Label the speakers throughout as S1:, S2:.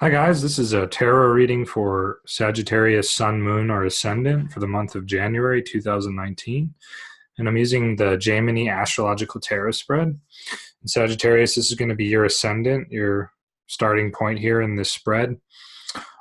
S1: Hi guys, this is a tarot reading for Sagittarius Sun, Moon, or Ascendant for the month of January 2019. And I'm using the Gemini Astrological Tarot spread. In Sagittarius, this is going to be your Ascendant, your starting point here in this spread.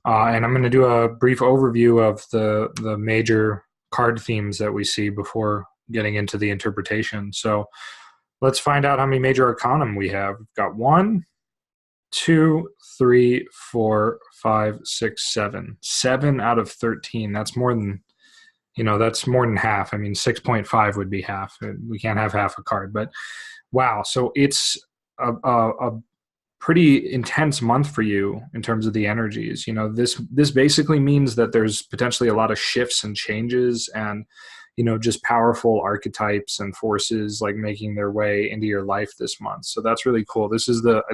S1: And I'm going to do a brief overview of the major card themes that we see before getting into the interpretation. So let's find out how many major arcana we have. We've got 1, 2, 3, 4, 5, 6, 7. 7 out of 13. That's more than, that's more than half. I mean, 6.5 would be half. We can't have half a card, but wow. So it's a pretty intense month for you in terms of the energies. This basically means that there's potentially a lot of shifts and changes and just powerful archetypes and forces like making their way into your life this month. So that's really cool. I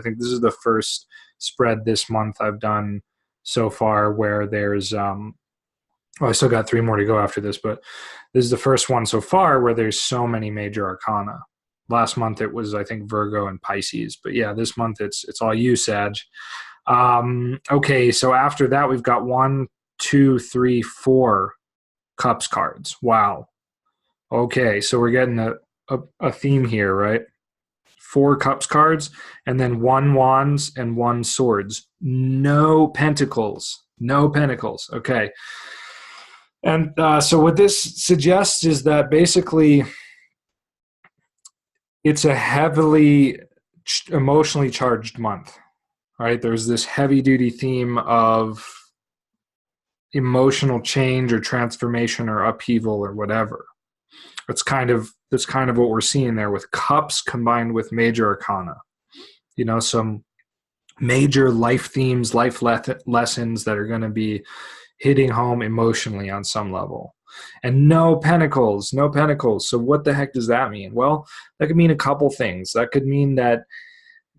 S1: think this is the first spread this month I've done so far where there's, I still got 3 more to go after this, but this is the first one so far where there's so many major arcana. Last month it was, I think, Virgo and Pisces, but yeah, this month it's all you, Sag. Okay, so after that we've got 1, 2, 3, 4 Cups cards. Wow. Okay, so we're getting a theme here, right? 4 Cups cards, and then 1 Wands and 1 Swords. No Pentacles. No Pentacles. Okay. And so what this suggests is that basically it's a heavily emotionally charged month, right? There's this heavy-duty theme of emotional change or transformation or upheaval or whatever. That's kind of what we're seeing there with cups combined with major arcana. Some major life themes, life lessons that are going to be hitting home emotionally on some level. And no pentacles, no pentacles. So what the heck does that mean? Well, that could mean a couple things. That could mean that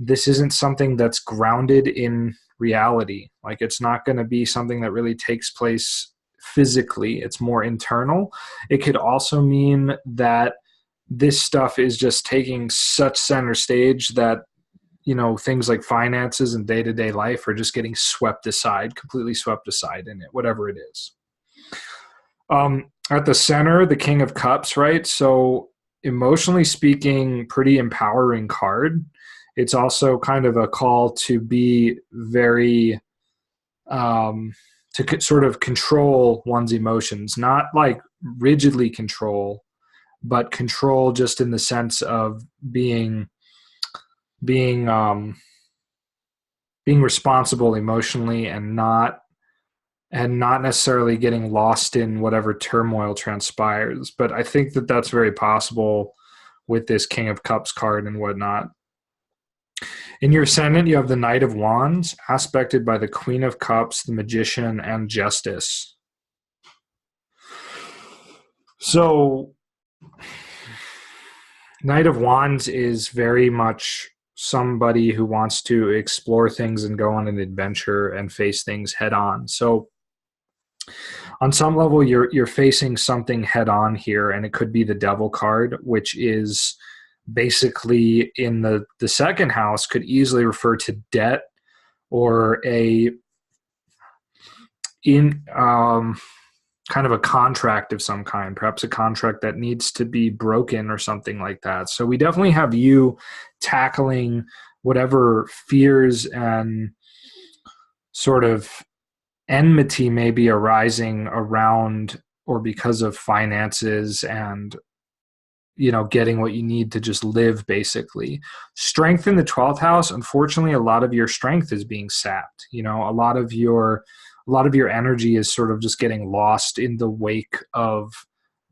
S1: this isn't something that's grounded in reality. Like it's not going to be something that really takes place physically. It's more internal. It could also mean that this stuff is just taking such center stage that things like finances and day-to-day life are just getting completely swept aside in it, whatever it is. At the center, the King of Cups, right? So emotionally speaking, pretty empowering card. It's also kind of a call to be very to sort of control one's emotions, not like rigidly control, but control just in the sense of being responsible emotionally and not necessarily getting lost in whatever turmoil transpires. But I think that that's very possible with this King of Cups card and whatnot. In your ascendant, you have the Knight of Wands, aspected by the Queen of Cups, the Magician, and Justice. So, Knight of Wands is very much somebody who wants to explore things and go on an adventure and face things head on. So, on some level, you're facing something head on here, and it could be the Devil card, which is basically in the second house could easily refer to debt or kind of a contract of some kind, perhaps a contract that needs to be broken or something like that. So we definitely have you tackling whatever fears and sort of enmity may be arising around or because of finances and getting what you need to just live, basically. Strength in the 12th house, unfortunately, a lot of your strength is being sapped. A lot of your energy is sort of just getting lost in the wake of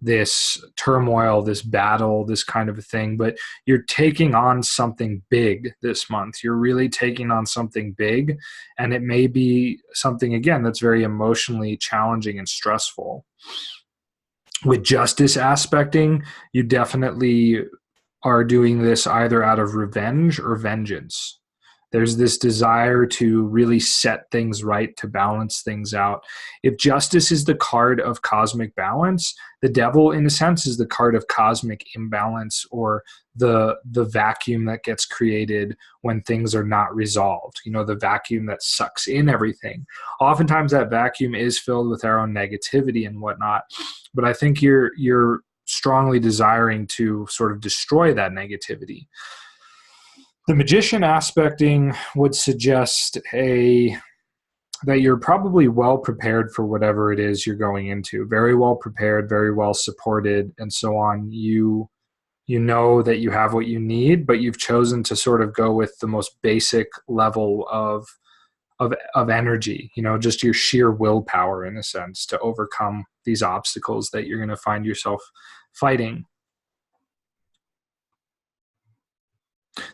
S1: this turmoil, this battle, this kind of a thing. But you're taking on something big this month. You're really taking on something big, and it may be something, again, that's very emotionally challenging and stressful. With Justice aspecting, you definitely are doing this either out of revenge or vengeance. There's this desire to really set things right, to balance things out. If justice is the card of cosmic balance, the devil, in a sense, is the card of cosmic imbalance, or the vacuum that gets created when things are not resolved. The vacuum that sucks in everything. Oftentimes that vacuum is filled with our own negativity and whatnot. But I think you're strongly desiring to sort of destroy that negativity. The magician aspecting would suggest that you're probably well prepared for whatever it is you're going into. Very well prepared, very well supported, and so on. You know that you have what you need, but you've chosen to sort of go with the most basic level of energy, just your sheer willpower, in a sense, to overcome these obstacles that you're going to find yourself fighting.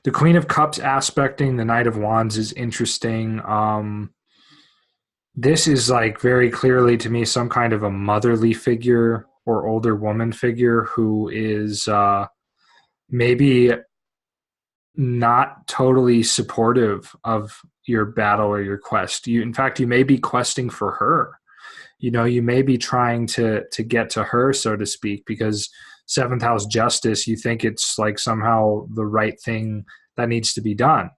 S1: The Queen of Cups aspecting the Knight of Wands is interesting. This is like very clearly to me some kind of a motherly figure or older woman figure who is maybe not totally supportive of your battle or your quest. In fact, you may be questing for her. You may be trying to get to her, so to speak, because seventh house justice, you think it's like somehow the right thing that needs to be done.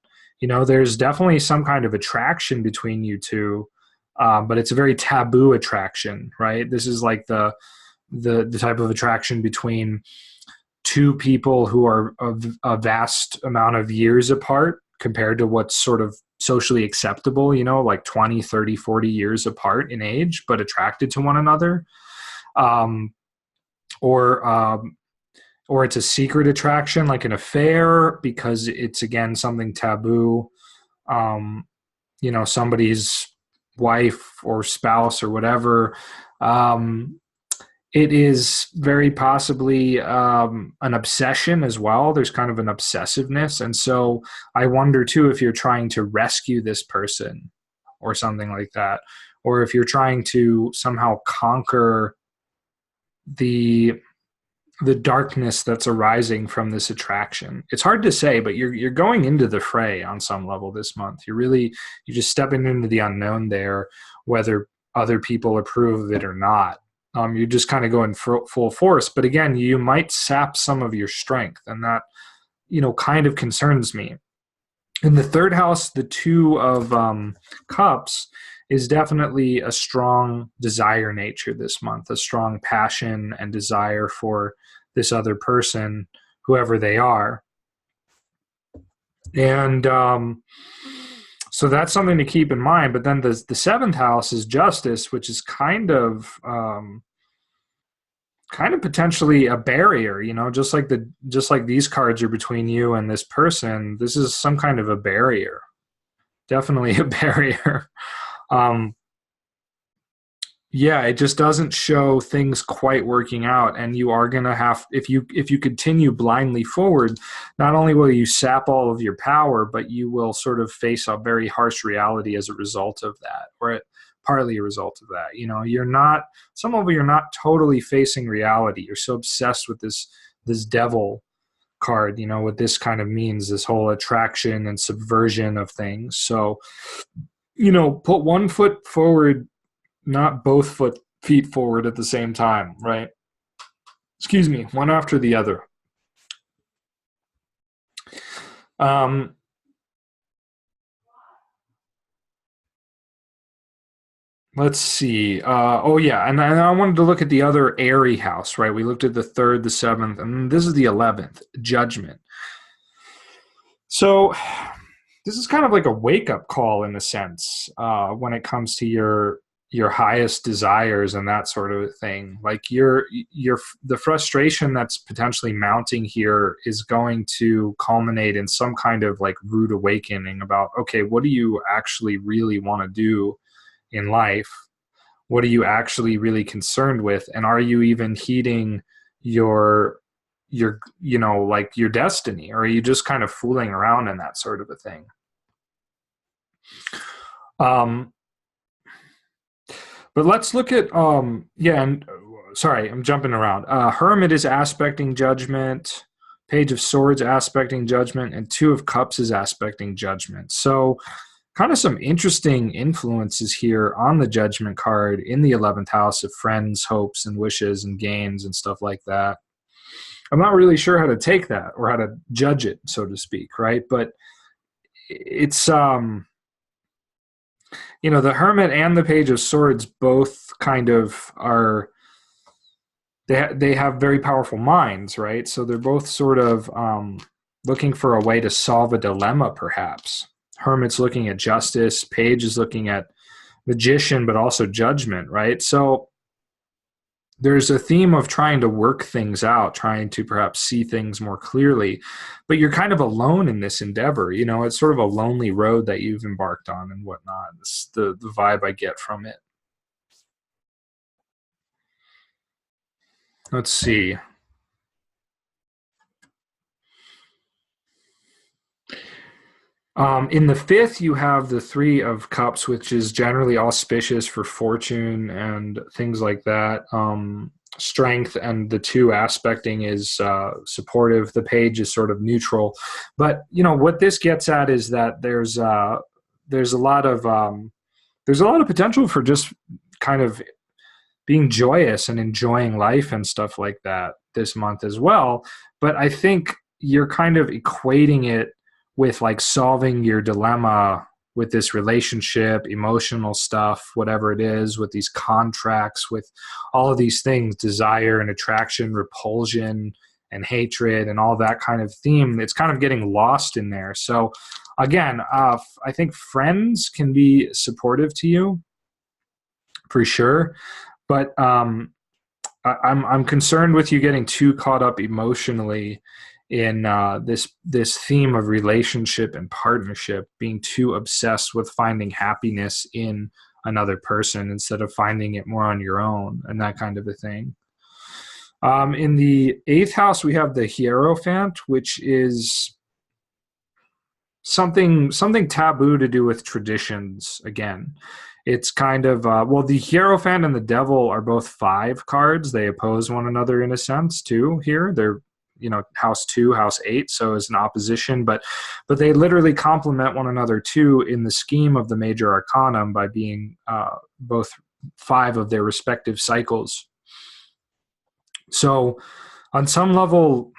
S1: There's definitely some kind of attraction between you two, but it's a very taboo attraction, right? This is like the type of attraction between two people who are a vast amount of years apart compared to what's sort of socially acceptable, like 20, 30, 40 years apart in age, but attracted to one another. Or it's a secret attraction, like an affair, because it's, again, something taboo. Somebody's wife or spouse or whatever. It is very possibly an obsession as well. There's kind of an obsessiveness. And so I wonder, too, if you're trying to rescue this person or something like that, or if you're trying to somehow conquer the darkness that's arising from this attraction. It's hard to say, but you're going into the fray on some level this month. You're just stepping into the unknown there, whether other people approve of it or not. You're just kind of going full force. But again, you might sap some of your strength, and that, kind of concerns me. In the third house, the Two of Cups is definitely a strong desire nature this month, a strong passion and desire for this other person, whoever they are. And so that's something to keep in mind. But then the seventh house is justice, which is kind of potentially a barrier, just like these cards are between you and this person. This is some kind of a barrier, definitely a barrier. It just doesn't show things quite working out, and you are going to have, if you continue blindly forward, not only will you sap all of your power, but you will sort of face a very harsh reality as a result of that, or partly a result of that. Some of you are not totally facing reality. You're so obsessed with this devil card, what this kind of means, this whole attraction and subversion of things. So, put one foot forward, not both feet forward at the same time, right? Excuse me, one after the other. Let's see. And I wanted to look at the other airy house, right? We looked at the third, the seventh, and this is the 11th, Judgment. So this is kind of like a wake-up call in a sense, when it comes to your highest desires and that sort of thing. Like the frustration that's potentially mounting here is going to culminate in some kind of like rude awakening about, okay, what do you actually really want to do in life? What are you actually really concerned with? And are you even heeding your destiny? Or are you just kind of fooling around in that sort of a thing? But let's look at, sorry, I'm jumping around. Hermit is aspecting Judgment. Page of Swords aspecting Judgment, and Two of Cups is aspecting Judgment. So kind of some interesting influences here on the Judgment card in the 11th house of friends, hopes, and wishes and gains and stuff like that. I'm not really sure how to take that or how to judge it, so to speak, right? But it's, the Hermit and the Page of Swords both kind of are, they have very powerful minds, right? So they're both sort of looking for a way to solve a dilemma, perhaps. Hermit's looking at justice, Page is looking at magician, but also judgment, right? So there's a theme of trying to work things out, trying to perhaps see things more clearly, but you're kind of alone in this endeavor. It's sort of a lonely road that you've embarked on and whatnot. It's the vibe I get from it. Let's see. In the 5th, you have the Three of Cups, which is generally auspicious for fortune and things like that. Strength, and the Two aspecting is supportive. The Page is sort of neutral. But what this gets at is that there's a lot of potential for just kind of being joyous and enjoying life and stuff like that this month as well. But I think you're kind of equating it with like solving your dilemma with this relationship, emotional stuff, whatever it is, with these contracts, with all of these things, desire and attraction, repulsion and hatred and all that kind of theme. It's kind of getting lost in there. So again, I think friends can be supportive to you for sure. But I'm concerned with you getting too caught up emotionally in this theme of relationship and partnership, being too obsessed with finding happiness in another person instead of finding it more on your own and that kind of a thing. In the 8th house, we have the Hierophant, which is something taboo to do with traditions again. It's kind of, the Hierophant and the Devil are both 5 cards. They oppose one another in a sense too here. They're, house 2, house 8, so as an opposition, but they literally complement one another too in the scheme of the major arcanum by being both 5 of their respective cycles. So on some level,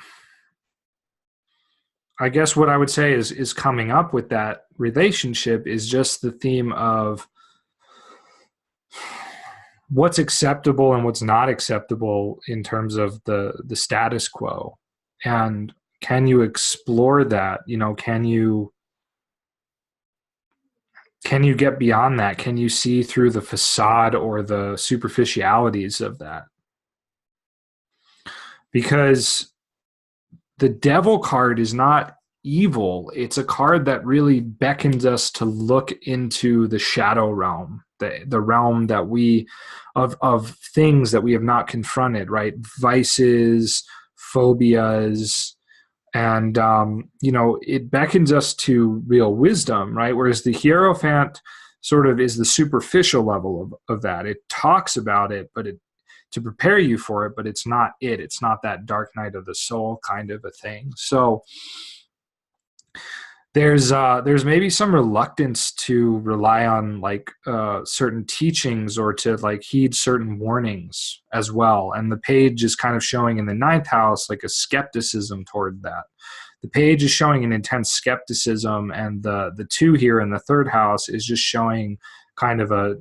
S1: I guess what I would say is coming up with that relationship is just the theme of what's acceptable and what's not acceptable in terms of the status quo. And can you explore that? Can you get beyond that? Can you see through the facade or the superficialities of that? Because the Devil card is not evil. It's a card that really beckons us to look into the shadow realm, the realm that of things that we have not confronted, right? Vices, phobias, and it beckons us to real wisdom, right? Whereas the Hierophant sort of is the superficial level of that. It talks about it, but to prepare you for it, but it's not it. It's not that dark night of the soul kind of a thing. So there's maybe some reluctance to rely on certain teachings or to heed certain warnings as well. And the Page is kind of showing in the 9th house like a skepticism toward that. The Page is showing an intense skepticism, and the 2 here in the 3rd house is just showing kind of a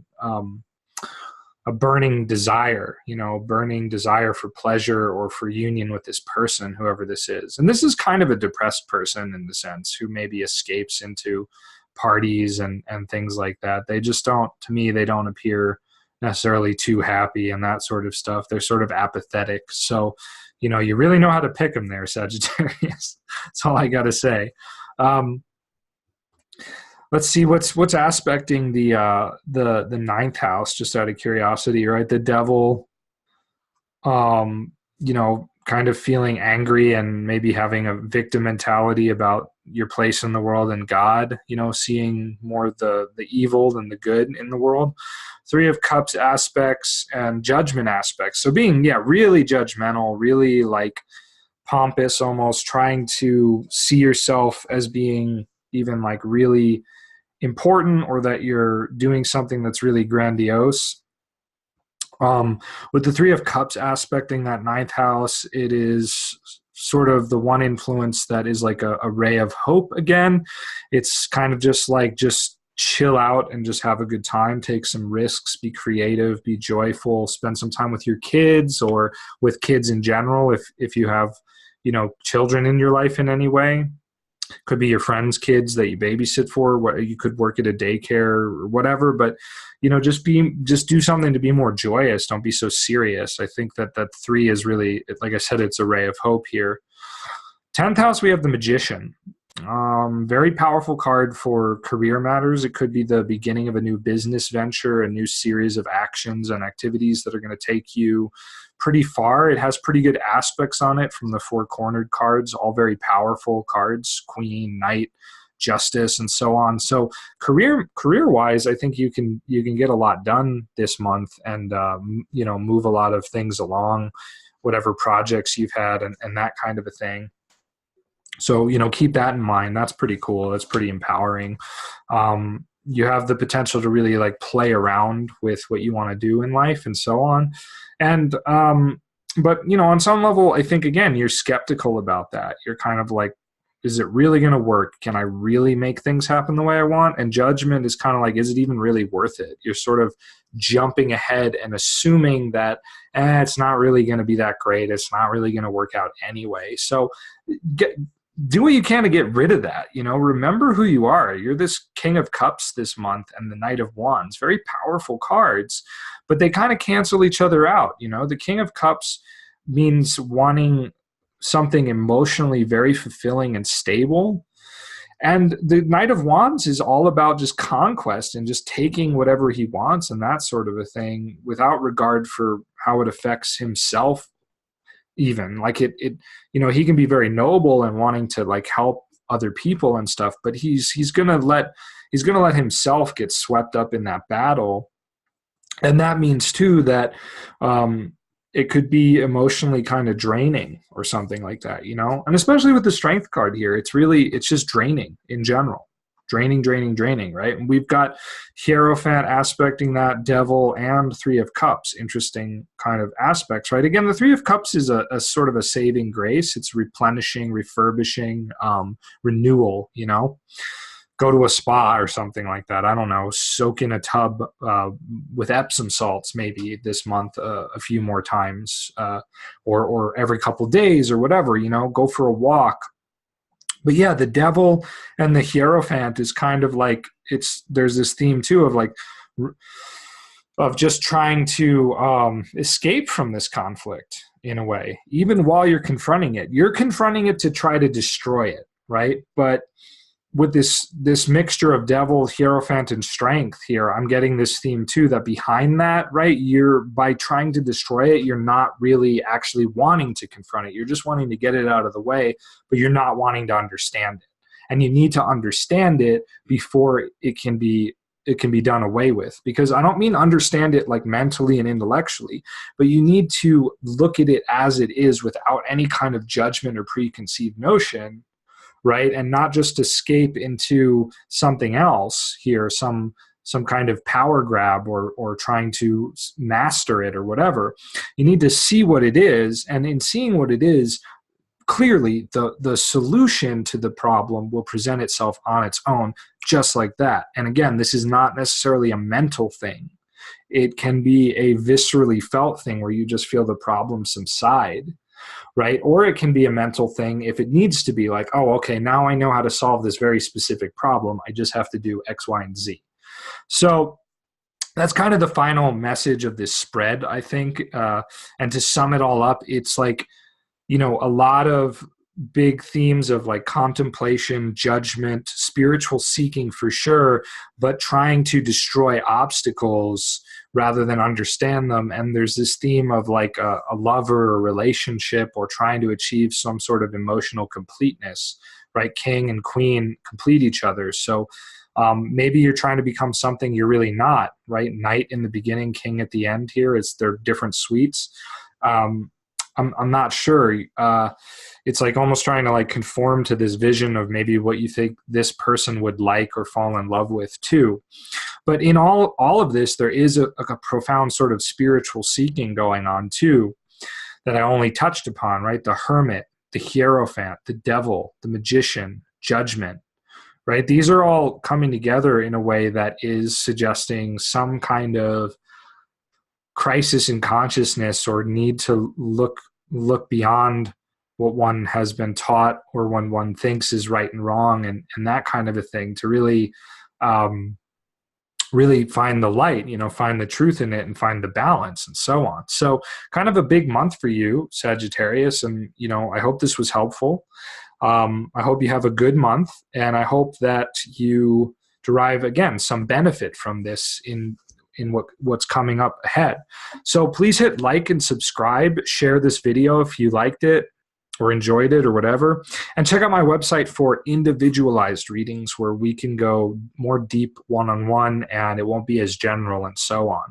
S1: burning desire, burning desire for pleasure or for union with this person, whoever this is. And this is kind of a depressed person in the sense who maybe escapes into parties and things like that. They just don't, to me, they don't appear necessarily too happy and that sort of stuff. They're sort of apathetic. So, you really know how to pick them there, Sagittarius. That's all I got to say. Let's see what's aspecting the 9th house, just out of curiosity, right? The Devil, kind of feeling angry and maybe having a victim mentality about your place in the world and God, seeing more the evil than the good in the world. 3 of Cups aspects and Judgment aspects. So being, really judgmental, really pompous, almost trying to see yourself as being even like really important, or that you're doing something that's really grandiose. With the Three of Cups aspecting that ninth house, it is sort of the one influence that is like a ray of hope again. It's kind of just like, just chill out and just have a good time, take some risks, be creative, be joyful, spend some time with your kids or with kids in general. If you have, children in your life in any way, could be your friends' kids that you babysit for. What, you could work at a daycare or whatever, but just do something to be more joyous. Don't be so serious. I think that 3 is really, like I said, it's a ray of hope here. 10th house, we have the Magician. Very powerful card for career matters. It could be the beginning of a new business venture, a new series of actions and activities that are going to take you pretty far. It has pretty good aspects on it from the 4 cornered cards, all very powerful cards: Queen, Knight, Justice, and so on. So career wise, I think you can get a lot done this month, and move a lot of things along, whatever projects you've had, and that kind of a thing. So, keep that in mind. That's pretty cool. That's pretty empowering. You have the potential to really like play around with what you want to do in life and so on. And, but on some level, I think, again, you're skeptical about that. You're kind of like, is it really going to work? Can I really make things happen the way I want? And Judgment is kind of like, is it even really worth it? You're sort of jumping ahead and assuming that it's not really going to be that great. It's not really going to work out anyway. So do what you can to get rid of that. Remember who you are. You're this King of Cups this month and the Knight of Wands, very powerful cards, but they kind of cancel each other out. The King of Cups means wanting something emotionally very fulfilling and stable. And the Knight of Wands is all about just conquest and just taking whatever he wants and that sort of a thing, without regard for how it affects himself. Even like it he can be very noble and wanting to like help other people and stuff, but he's gonna let himself get swept up in that battle. And that means too that it could be emotionally kind of draining or something like that, and especially with the Strength card here, it's just draining in general. Draining, right? And we've got Hierophant aspecting that, Devil, and Three of Cups. Interesting kind of aspects, right? Again, the Three of Cups is a sort of a saving grace. It's replenishing, refurbishing, renewal, Go to a spa or something like that. I don't know, soak in a tub with Epsom salts maybe this month a few more times, or every couple days or whatever, go for a walk. But yeah, the Devil and the Hierophant is kind of like, there's this theme too of just trying to escape from this conflict in a way, even while you're confronting it. You're confronting it to try to destroy it, right? But with this mixture of Devil, Hierophant, and Strength here, I'm getting this theme too, that behind that, right, by trying to destroy it, you're not really actually wanting to confront it. You're just wanting to get it out of the way, but you're not wanting to understand it. And you need to understand it before it can be done away with. Because I don't mean understand it like mentally and intellectually, but you need to look at it as it is without any kind of judgment or preconceived notion, right? And not just escape into something else here, some kind of power grab or trying to master it or whatever. You need to see what it is, and in seeing what it is, clearly the solution to the problem will present itself on its own, just like that. And again, this is not necessarily a mental thing. It can be a viscerally felt thing where you just feel the problem subside, right? Or it can be a mental thing if it needs to be like, oh, okay, now I know how to solve this very specific problem. I just have to do X, Y, and Z. So that's kind of the final message of this spread, I think. And to sum it all up, it's like, a lot of big themes of like contemplation, judgment, spiritual seeking for sure, but trying to destroy obstacles rather than understand them. And there's this theme of like a lover or relationship, or trying to achieve some sort of emotional completeness, right? King and Queen complete each other. So maybe you're trying to become something you're really not, right? Knight in the beginning, King at the end here. They're different suites. I'm not sure. It's like almost trying to like conform to this vision of maybe what you think this person would like or fall in love with too. But in all of this, there is a profound sort of spiritual seeking going on too that I only touched upon, right? The hermit, the hierophant, the devil, the magician, judgment, right? These are all coming together in a way that is suggesting some kind of crisis in consciousness or need to look beyond what one has been taught or when one thinks is right and wrong, and that kind of a thing, to really really find the light, find the truth in it and find the balance and so on. So kind of a big month for you, Sagittarius. And, I hope this was helpful. I hope you have a good month, and I hope that you derive, again, some benefit from this in what's coming up ahead. So please hit like and subscribe, share this video if you liked it or enjoyed it or whatever, and check out my website for individualized readings where we can go more deep one-on-one and it won't be as general and so on.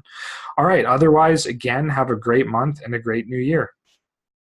S1: All right. Otherwise, again, have a great month and a great new year.